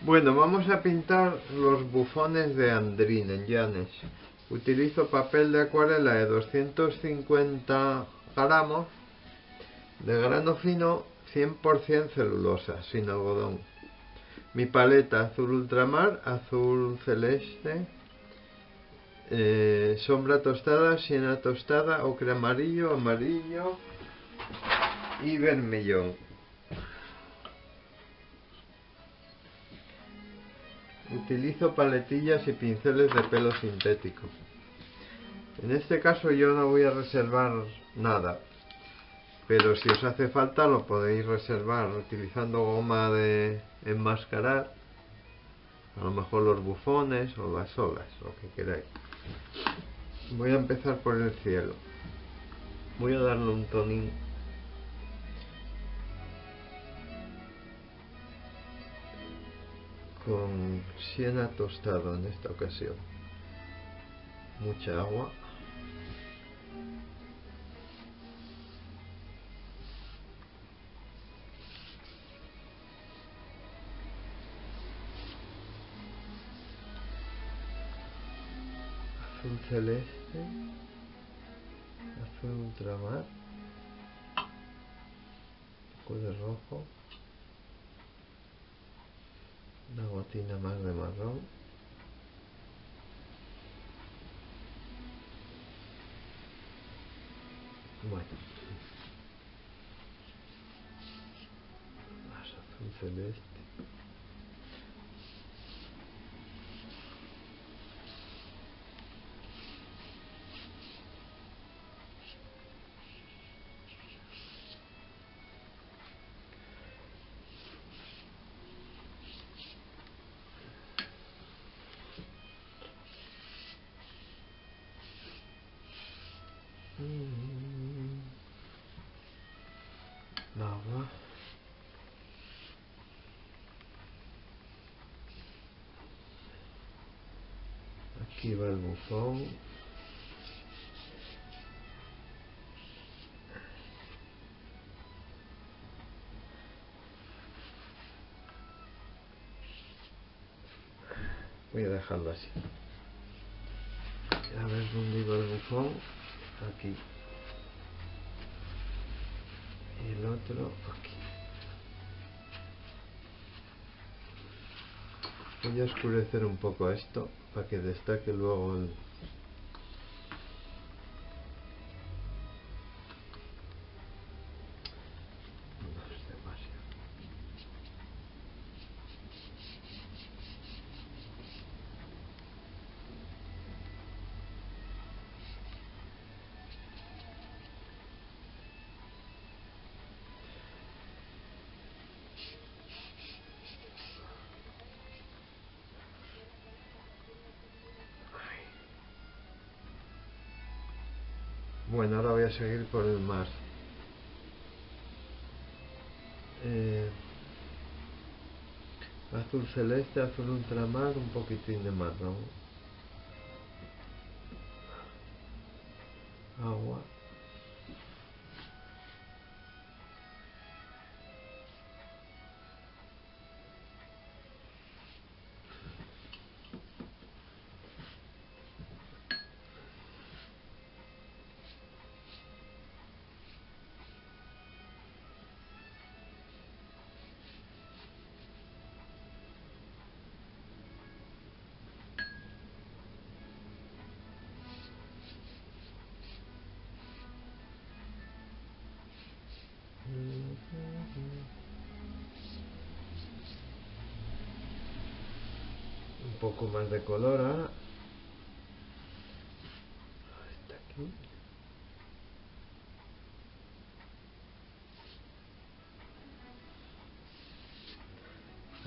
Bueno, vamos a pintar los bufones de Andrín en Llanes. Utilizo papel de acuarela de 250 gramos de grano fino, 100% celulosa, sin algodón. Mi paleta azul ultramar, azul celeste, sombra tostada, siena tostada, ocre amarillo, amarillo y vermellón. Utilizo paletillas y pinceles de pelo sintético. En este caso yo no voy a reservar nada, pero si os hace falta lo podéis reservar utilizando goma de enmascarar, a lo mejor los bufones o las olas, lo que queráis. Voy a empezar por el cielo. Voy a darle un tonín con siena tostado en esta ocasión. Mucha agua. Azul celeste, azul ultramar, un poco de rojo, una gotina más de marrón. Bueno, más azul celeste. Agua. Aquí va el bufón. Voy a dejarlo así. A ver dónde iba el bufón. Aquí. Y el otro aquí. Voy a oscurecer un poco esto para que destaque luego el... No es demasiado. Bueno, ahora voy a seguir por el mar. Azul celeste, azul ultramar, un poquitín de marrón. Agua. Un poco más de color ahora. Hasta aquí.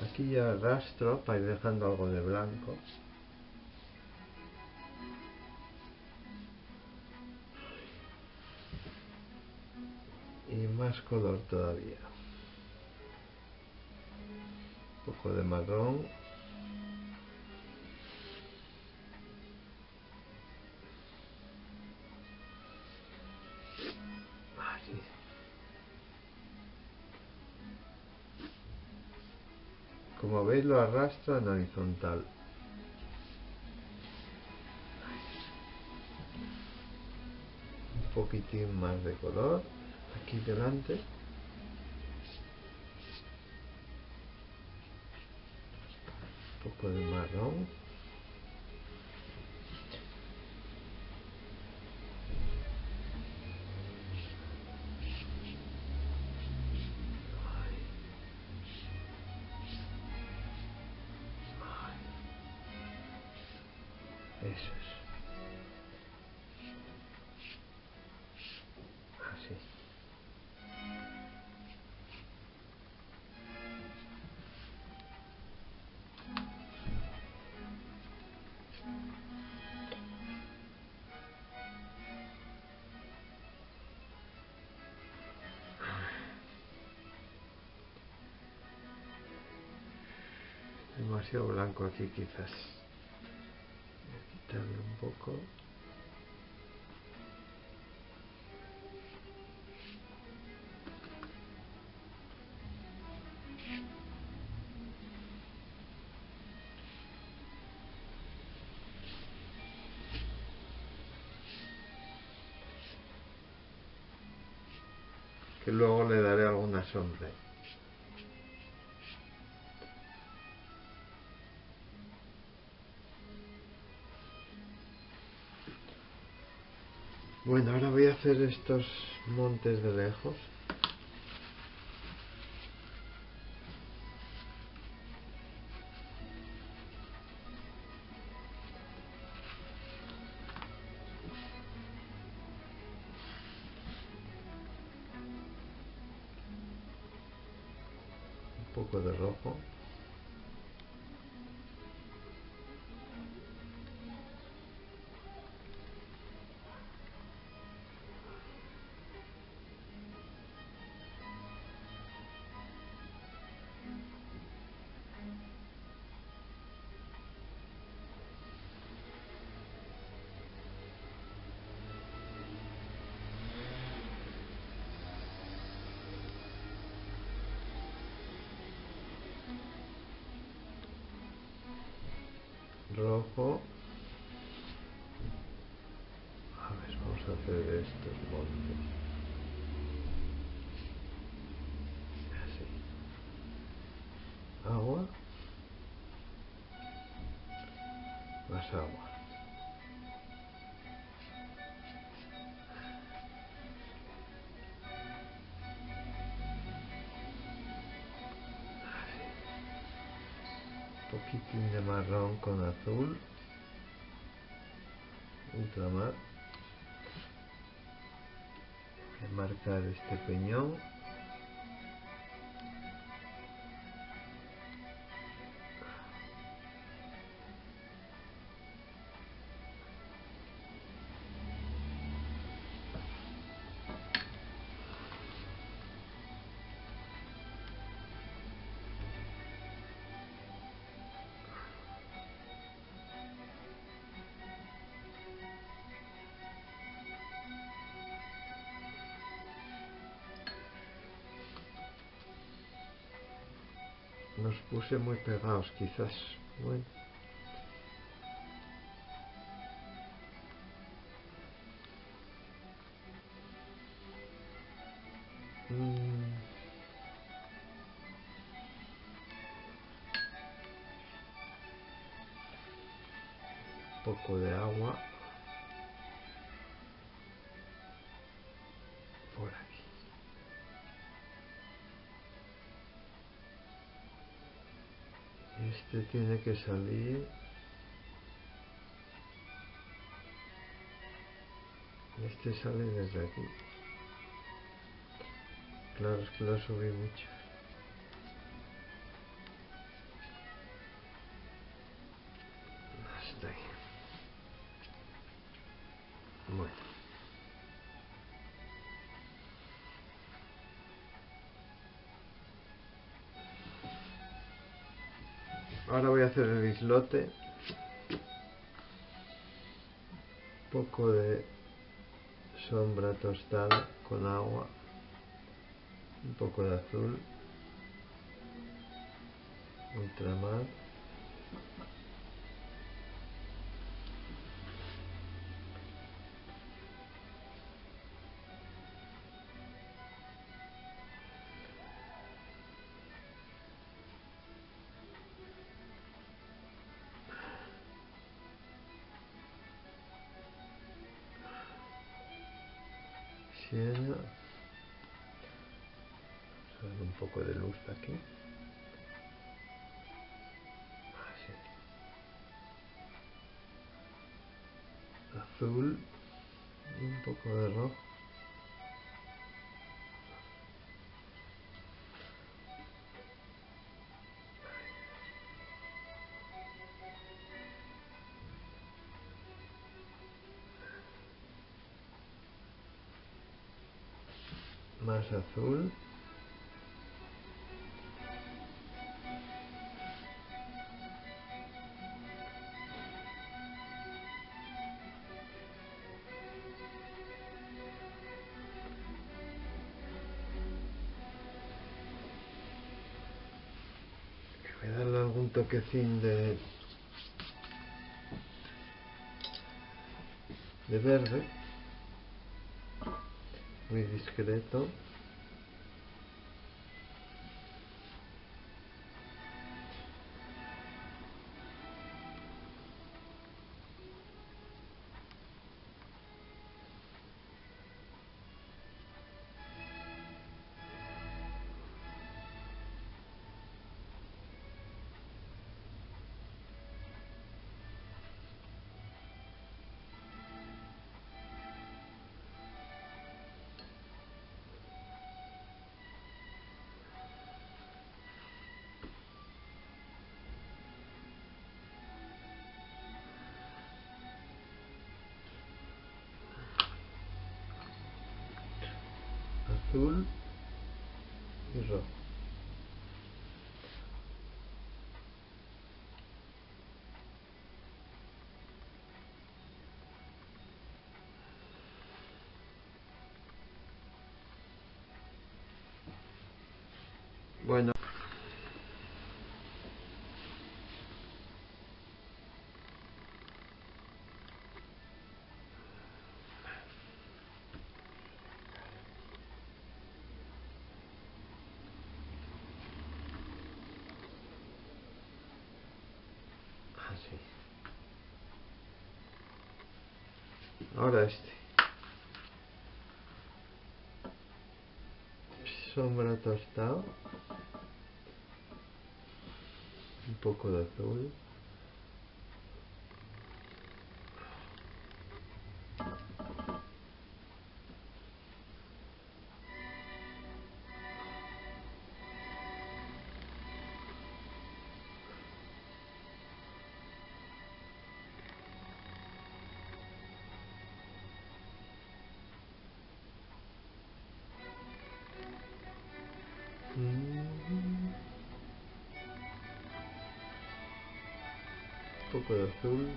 Aquí ya arrastro para ir dejando algo de blanco. Y más color todavía. Un poco de marrón. Así. Como veis, lo arrastro en horizontal. Un poquitín más de color aquí delante. Un poco de marrón. Eso es. Así. Demasiado blanco aquí quizás. Voy a quitarle un poco. Que luego le daré alguna sombra. Bueno, ahora voy a hacer estos montes de lejos. Un poco de rojo. Rojo. A ver, vamos a hacer estos montes. Así. Agua. Más agua. Un poquitín de marrón con azul. Ultramar. Voy a marcar este peñón. Los puse muy pegados, quizás. Bueno. Un poco de agua por aquí. Este tiene que salir. Este sale desde aquí. Claro, es que lo subí mucho. Hasta ahí. Bueno. Ahora voy a hacer el islote. Un poco de sombra tostada con agua. Un poco de azul. ultramar, siena, vamos a ver un poco de luz aquí. Así. Azul y un poco de rojo. Más azul. Voy a darle algún toquecín de verde, muy discreto. Azul y rojo. Bueno, así. Ahora este. Sombra tostado. Un poco de azul. Un poco de azul.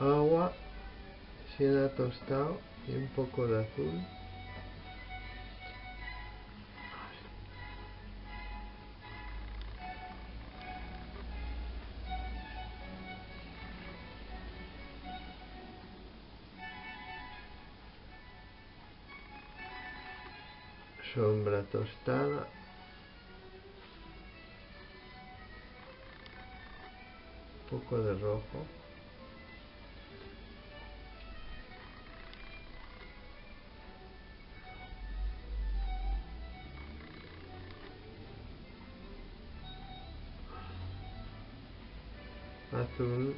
Agua, siena tostado y un poco de azul. Sombra tostada. Un poco de rojo. Azul.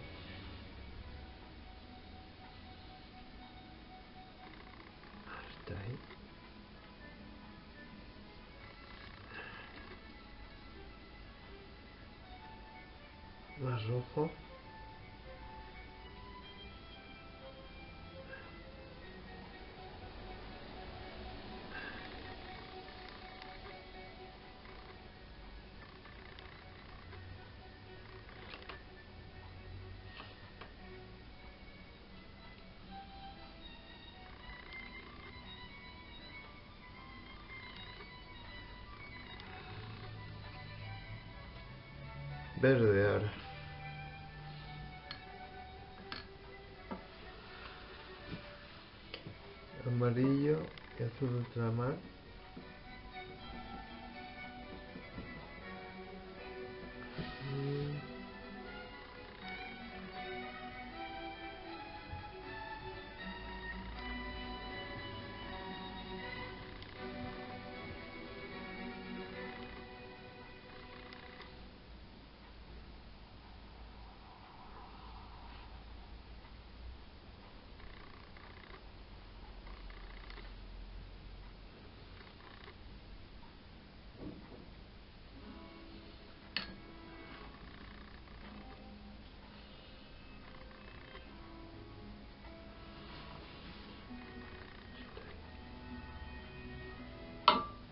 Hasta ahí. Más rojo. Verde ahora. Amarillo y azul ultramar.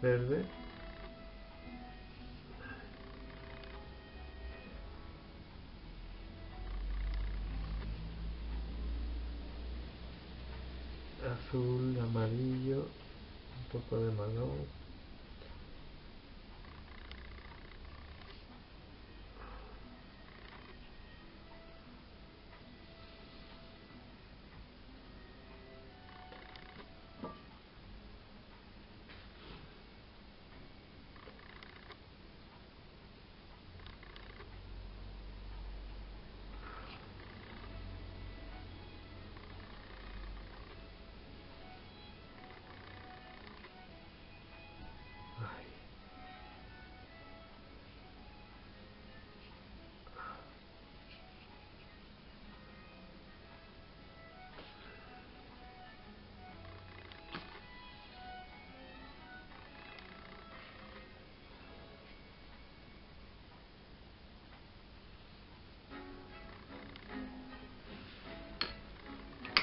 Verde. Azul, amarillo, un poco de marrón.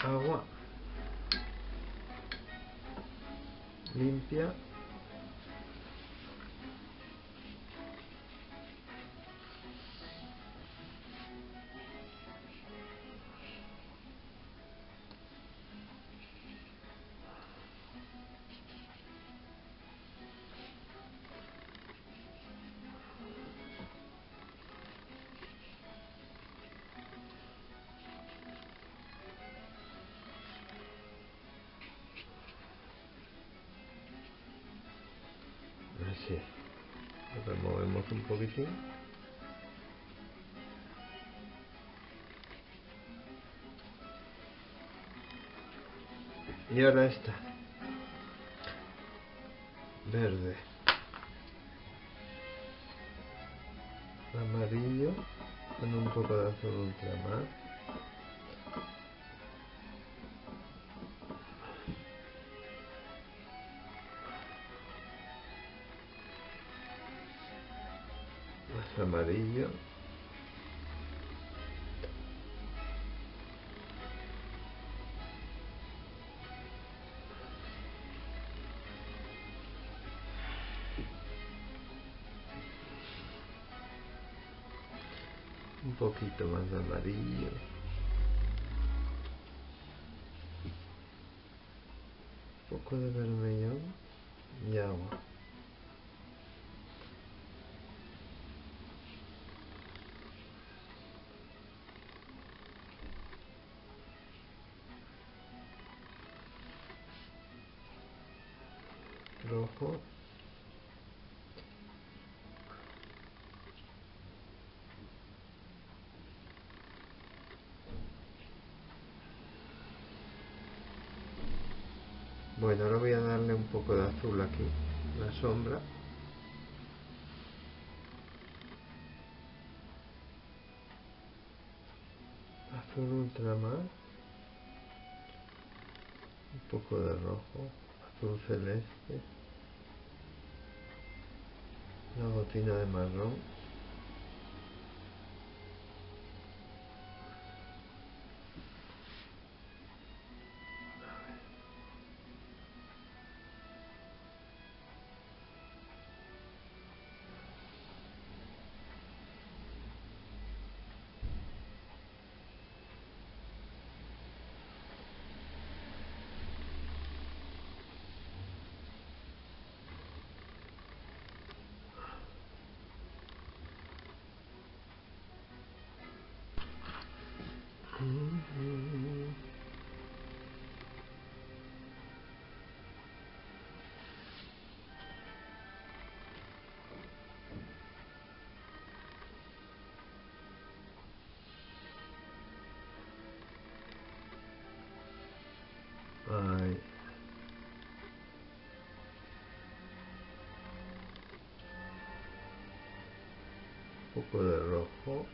Agua limpia. Así. Lo removemos un poquitín. Y ahora esta. Verde. Amarillo. Con un poco de azul ultramar. Más amarillo. Un poquito más de amarillo. Un poco de vermellón y agua. Rojo. Bueno, ahora voy a darle un poco de azul aquí, la sombra. Azul ultramar. Un poco de rojo, azul celeste. Una gotina de marrón. poco de rojo.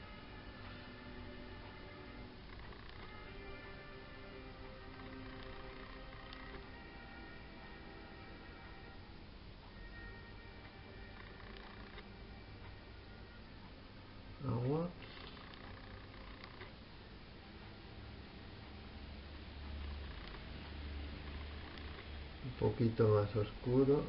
Agua. Un poquito más oscuro.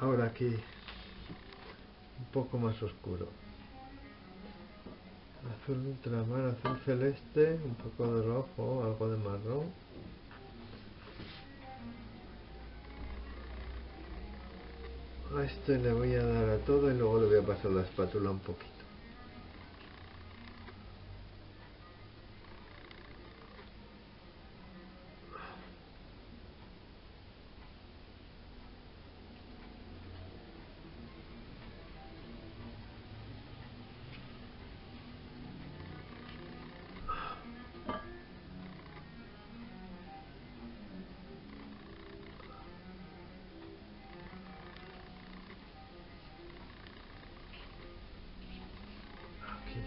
Ahora aquí, un poco más oscuro. Azul ultramar, azul celeste, un poco de rojo, algo de marrón. A esto le voy a dar a todo y luego le voy a pasar la espátula un poquito. Aquí.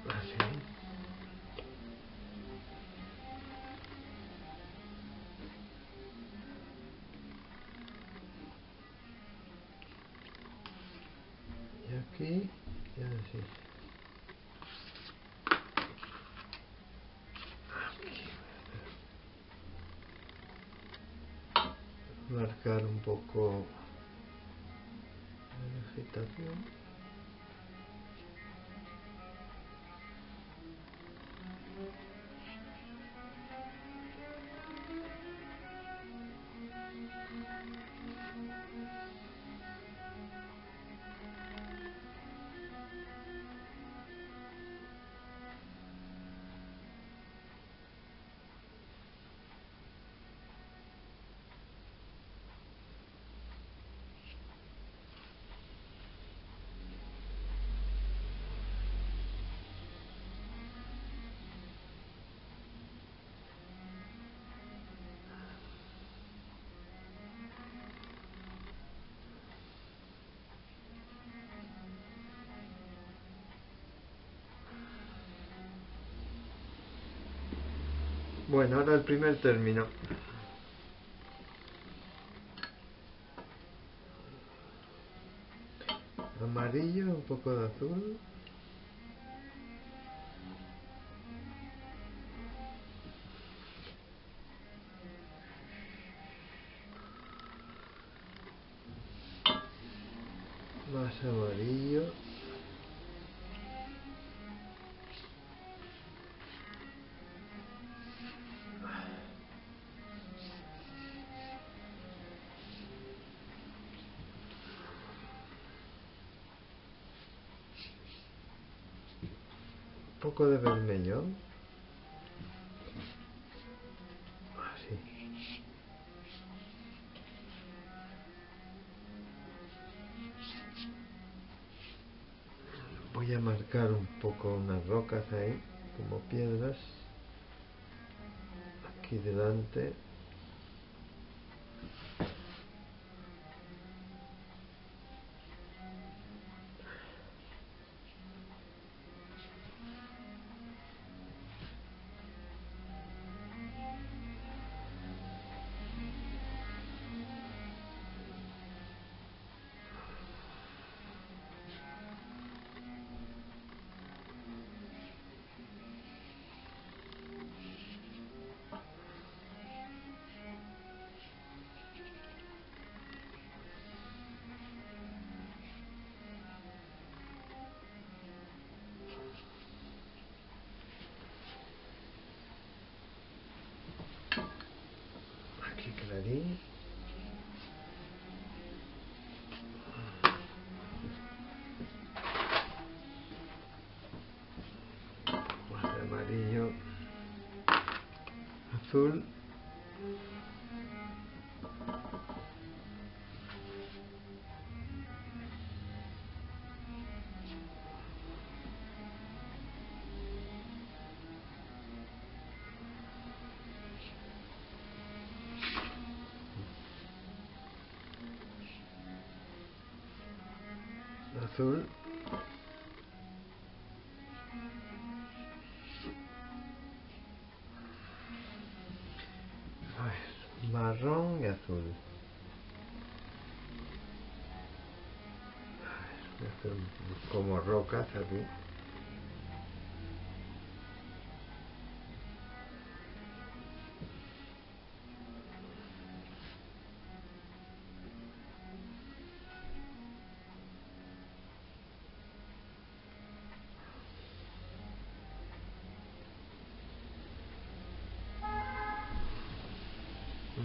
Así. Y aquí, y así. Marcar un poco la vegetación. Bueno, ahora el primer término. Amarillo, un poco de azul. Más amarillo. Un poco de vermellón. Así. Voy a marcar un poco unas rocas ahí, como piedras. Aquí delante. azul, azul, marrón y azul. Voy a hacer como rocas aquí.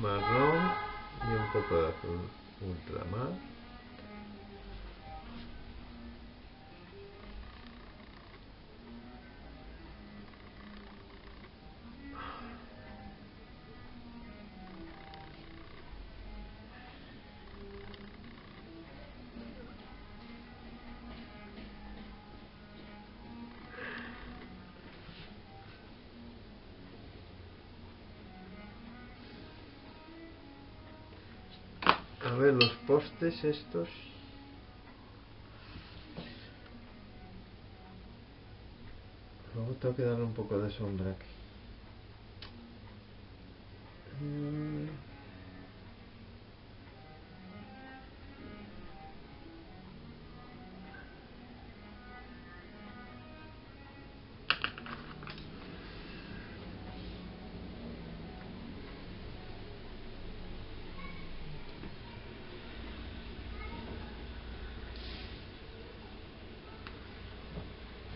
Marrón y un poco de azul ultramar. A ver, los postes estos. Luego tengo que darle un poco de sombra aquí.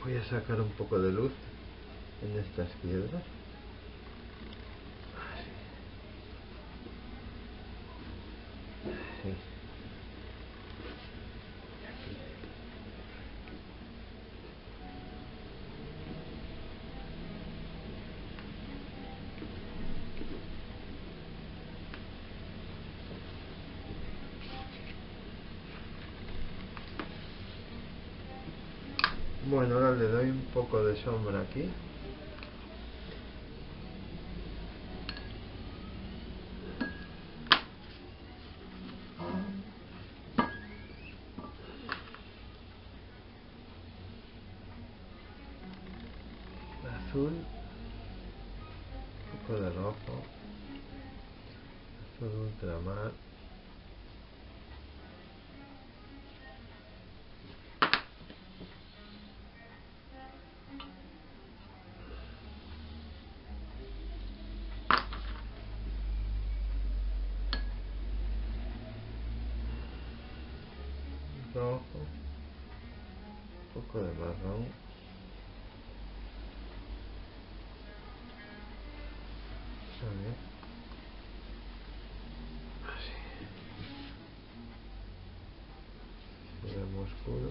Voy a sacar un poco de luz en estas piedras. Sí. Bueno, ahora le doy un poco de sombra aquí. Azul, un poco de rojo, azul ultramar. Rojo, un poco de marrón. A ver. Así. Muy oscuro.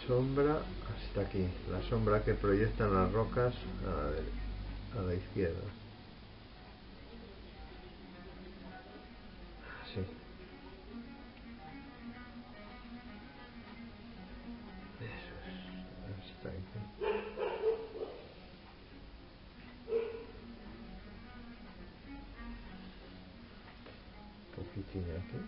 Sombra hasta aquí, la sombra que proyectan las rocas a la izquierda. Así. Eso es, hasta aquí. Un poquitín aquí.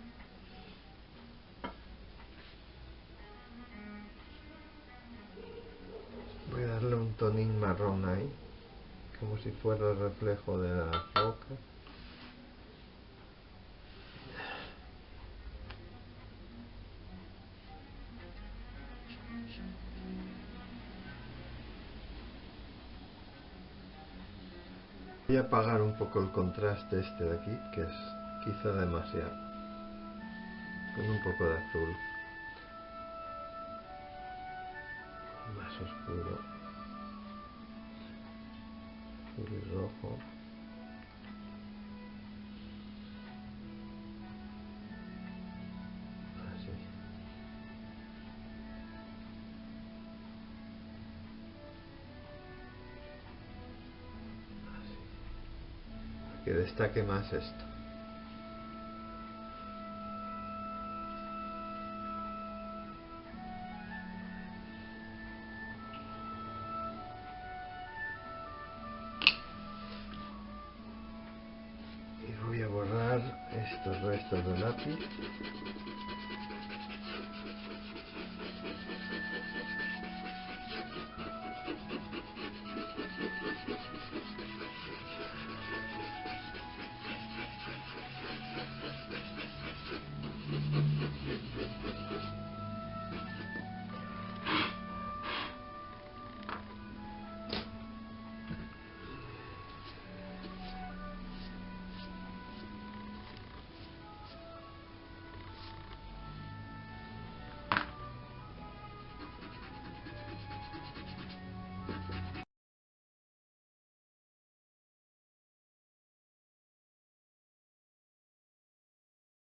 Voy a darle un tonín marrón ahí, como si fuera el reflejo de la roca. Voy a apagar un poco el contraste este de aquí, que es quizá demasiado, con un poco de azul más oscuro, azul y rojo. Así. que destaque más esto. Y voy a borrar estos restos de lápiz.